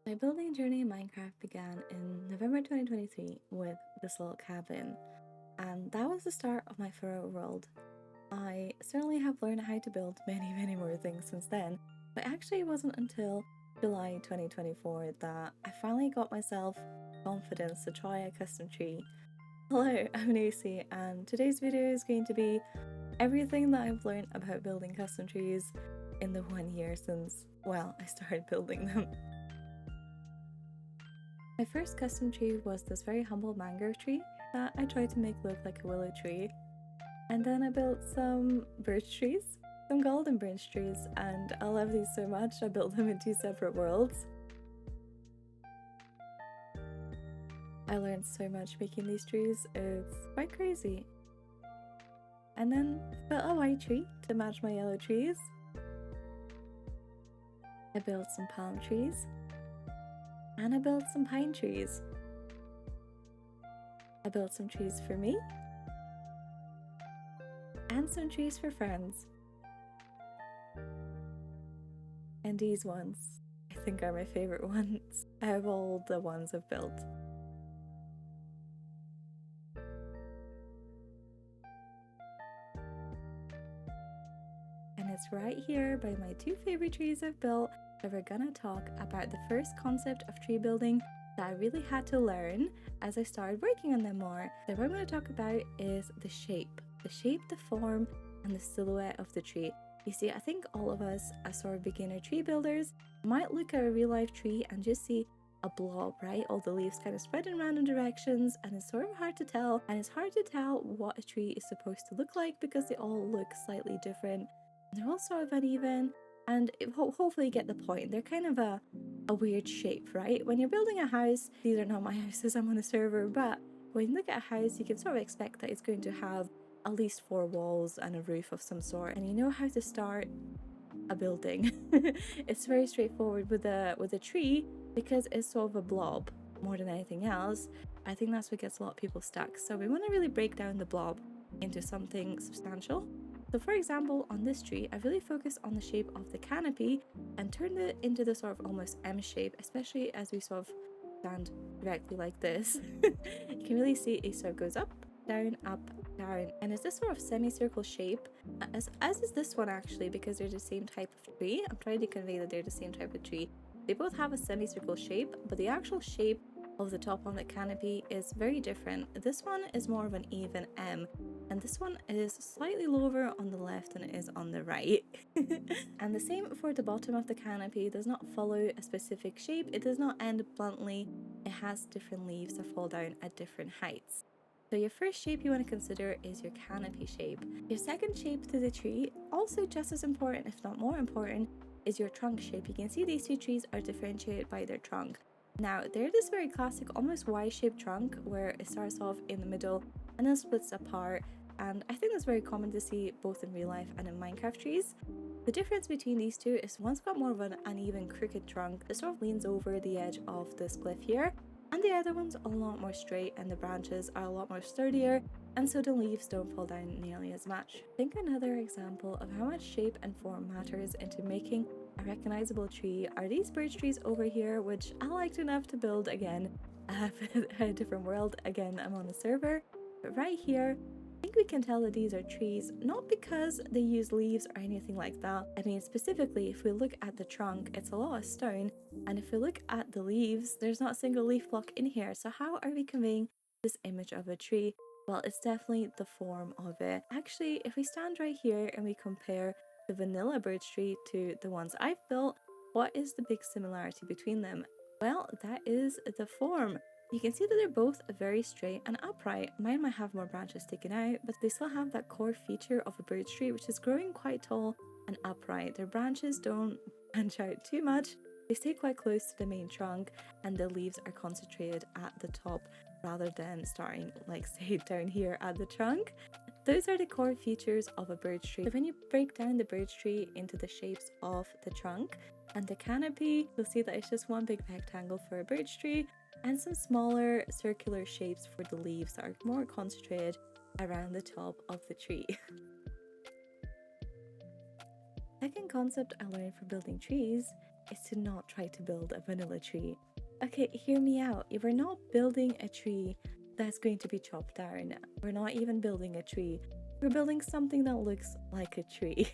My building journey in Minecraft began in November 2023 with this little cabin, and that was the start of my thorough world. I certainly have learned how to build many more things since then, but actually it wasn't until July 2024 that I finally got myself confidence to try a custom tree. Hello, I'm Nacy, and today's video is going to be everything that I've learned about building custom trees in the 1 year since, well, I started building them. My first custom tree was this very humble mangrove tree that I tried to make look like a willow tree. And then I built some birch trees, some golden birch trees, and I love these so much I built them in 2 separate worlds. I learned so much making these trees, it's quite crazy. And then I built a white tree to match my yellow trees. I built some palm trees. And I built some pine trees. I built some trees for me. And some trees for friends. And these ones, I think, are my favorite ones out of all the ones I've built. And it's right here by my 2 favorite trees I've built that we're gonna talk about the first concept of tree building that I really had to learn as I started working on them more. So what I'm going to talk about is the shape, the form, and the silhouette of the tree. You see, I think all of us as sort of beginner tree builders might look at a real life tree and just see a blob, right? All the leaves kind of spread in random directions, and it's sort of hard to tell. And it's hard to tell what a tree is supposed to look like because they all look slightly different. They're all sort of uneven. And hopefully you get the point. They're kind of a weird shape, right? When you're building a house, these are not my houses, I'm on a server, but when you look at a house, you can sort of expect that it's going to have at least 4 walls and a roof of some sort, and you know how to start a building. It's very straightforward with a tree because it's sort of a blob more than anything else. I think that's what gets a lot of people stuck. So we want to really break down the blob into something substantial. So for example, on this tree, I really focused on the shape of the canopy and turned it into the sort of almost M shape, especially as we sort of stand directly like this. You can really see it sort of goes up, down, and it's this sort of semicircle shape, as is this one actually, because they're the same type of tree. I'm trying to convey that they're the same type of tree. They both have a semicircle shape, but the actual shape of the top on the canopy is very different. This one is more of an even M, and this one is slightly lower on the left than it is on the right. And the same for the bottom of the canopy. It does not follow a specific shape, it does not end bluntly, it has different leaves that fall down at different heights. So your first shape you want to consider is your canopy shape. Your second shape to the tree, also just as important if not more important, is your trunk shape. You can see these 2 trees are differentiated by their trunk. Now, they're this very classic, almost Y-shaped trunk where it starts off in the middle and then splits apart, and I think that's very common to see both in real life and in Minecraft trees. The difference between these 2 is one's got more of an uneven crooked trunk that sort of leans over the edge of this cliff here, and the other one's a lot more straight and the branches are a lot more sturdier, and so the leaves don't fall down nearly as much. I think another example of how much shape and form matters into making a recognizable tree are these birch trees over here, which I liked enough to build again. A different world, again I'm on the server, but right here I think we can tell that these are trees not because they use leaves or anything like that. I mean, specifically if we look at the trunk, it's a lot of stone, and if we look at the leaves, there's not a single leaf block in here. So how are we conveying this image of a tree? Well, it's definitely the form of it. Actually, if we stand right here and we compare the vanilla birch tree to the ones I've built, what is the big similarity between them? Well, that is the form. You can see that they're both very straight and upright. Mine might have more branches sticking out, but they still have that core feature of a birch tree, which is growing quite tall and upright. Their branches don't branch out too much. They stay quite close to the main trunk, and the leaves are concentrated at the top rather than starting, like, say, down here at the trunk. Those are the core features of a birch tree. So when you break down the birch tree into the shapes of the trunk and the canopy, you'll see that it's just one big rectangle for a birch tree and some smaller circular shapes for the leaves that are more concentrated around the top of the tree. Second concept I learned from building trees is to not try to build a vanilla tree. Okay, hear me out. If we're not building a tree that's going to be chopped down, we're not even building a tree. We're building something that looks like a tree.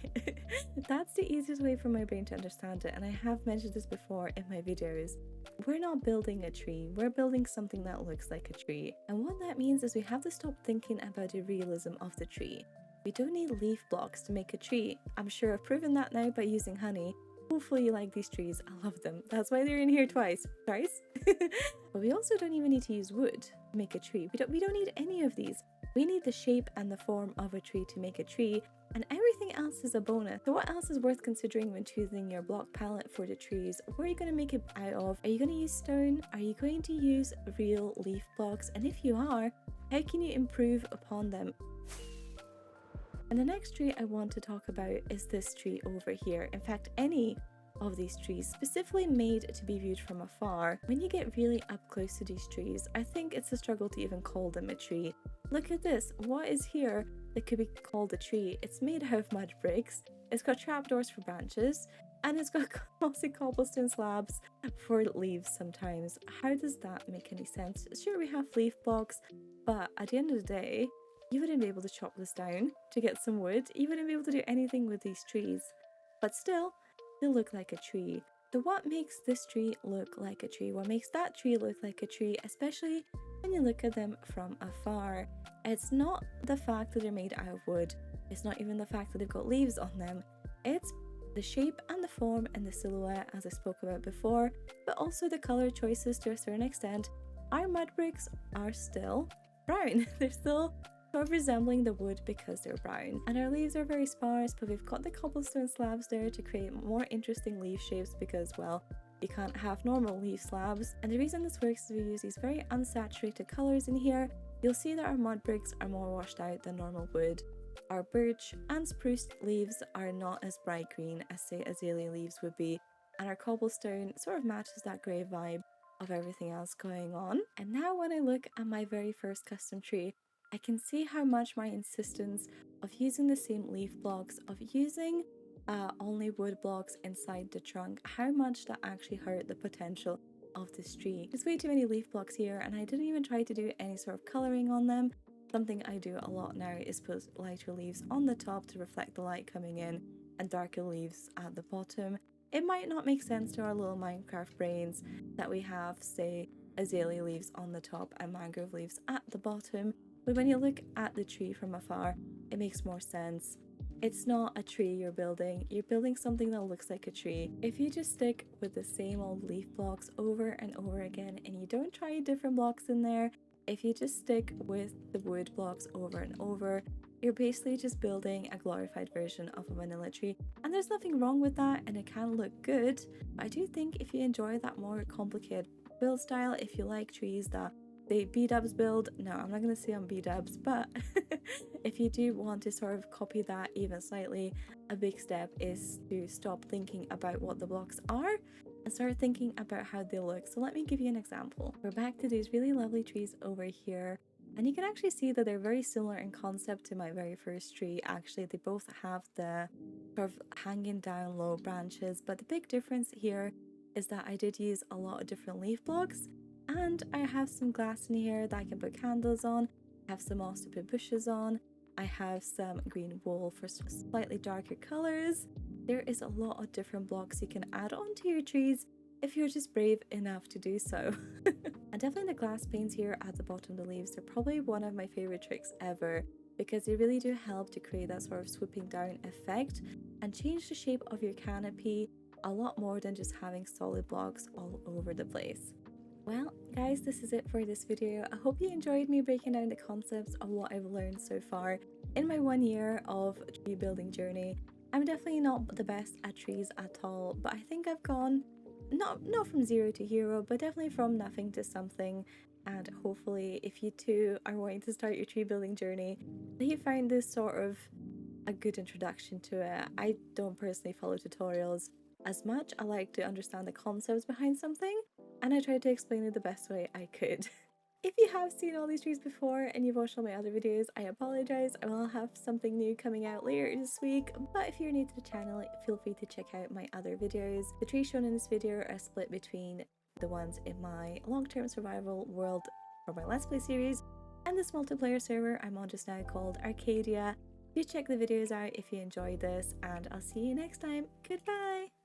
That's the easiest way for my brain to understand it, and I have mentioned this before in my videos. We're not building a tree, we're building something that looks like a tree. And what that means is we have to stop thinking about the realism of the tree. We don't need leaf blocks to make a tree. I'm sure I've proven that now by using honey. Hopefully you like these trees, I love them. That's why they're in here twice. But we also don't even need to use wood to make a tree. We don't need any of these. We need the shape and the form of a tree to make a tree, and everything else is a bonus. So what else is worth considering when choosing your block palette for the trees? What are you going to make it out of? Are you going to use stone? Are you going to use real leaf blocks? And if you are, how can you improve upon them? And the next tree I want to talk about is this tree over here. In fact, any of these trees, specifically made to be viewed from afar. When you get really up close to these trees, I think it's a struggle to even call them a tree. Look at this, what is here that could be called a tree? It's made out of mud bricks, it's got trapdoors for branches, and it's got glossy cobblestone slabs for leaves sometimes. How does that make any sense? Sure, we have leaf blocks, but at the end of the day, you wouldn't be able to chop this down to get some wood. You wouldn't be able to do anything with these trees. But still, they look like a tree. So what makes this tree look like a tree? What makes that tree look like a tree, especially when you look at them from afar? It's not the fact that they're made out of wood. It's not even the fact that they've got leaves on them. It's the shape and the form and the silhouette, as I spoke about before, but also the color choices to a certain extent. Our mud bricks are still brown. They're still sort of resembling the wood because they're brown, and our leaves are very sparse, but we've got the cobblestone slabs there to create more interesting leaf shapes because, well, you can't have normal leaf slabs. And the reason this works is we use these very unsaturated colors in here. You'll see that our mud bricks are more washed out than normal wood. Our birch and spruce leaves are not as bright green as, say, azalea leaves would be, and our cobblestone sort of matches that grey vibe of everything else going on. And now when I look at my very first custom tree, I can see how much my insistence of using the same leaf blocks, of using only wood blocks inside the trunk, how much that actually hurt the potential of this tree. There's way too many leaf blocks here, and I didn't even try to do any sort of colouring on them. Something I do a lot now is put lighter leaves on the top to reflect the light coming in, and darker leaves at the bottom. It might not make sense to our little Minecraft brains that we have, say, azalea leaves on the top and mangrove leaves at the bottom, but when you look at the tree from afar, it makes more sense. It's not a tree you're building something that looks like a tree. If you just stick with the same old leaf blocks over and over again, and you don't try different blocks in there, if you just stick with the wood blocks over and over, you're basically just building a glorified version of a vanilla tree. And there's nothing wrong with that, and it can look good. But I do think if you enjoy that more complicated build style, if you like trees that the B-dubs build, no, I'm not going to say on B-dubs, but if you do want to sort of copy that even slightly, a big step is to stop thinking about what the blocks are and start thinking about how they look. So let me give you an example. We're back to these really lovely trees over here, and you can actually see that they're very similar in concept to my very first tree. Actually, they both have the sort of hanging down low branches, but the big difference here is that I did use a lot of different leaf blocks. And I have some glass in here that I can put candles on. I have some moss to put bushes on. I have some green wool for slightly darker colors. There is a lot of different blocks you can add onto your trees if you're just brave enough to do so. And definitely the glass panes here at the bottom of the leaves are probably one of my favorite tricks ever, because they really do help to create that sort of swooping down effect and change the shape of your canopy a lot more than just having solid blocks all over the place. Well, guys, this is it for this video. I hope you enjoyed me breaking down the concepts of what I've learned so far in my 1 year of tree building journey. I'm definitely not the best at trees at all, but I think I've gone not from zero to hero, but definitely from nothing to something. And hopefully, if you too are wanting to start your tree building journey, that you find this sort of a good introduction to it. I don't personally follow tutorials as much. I like to understand the concepts behind something, and I tried to explain it the best way I could. If you have seen all these trees before and you've watched all my other videos, I apologize. I will have something new coming out later this week, but if you're new to the channel, feel free to check out my other videos. The trees shown in this video are split between the ones in my long-term survival world for my Let's Play series and this multiplayer server I'm on just now called Arcadia. Do check the videos out if you enjoyed this, and I'll see you next time. Goodbye!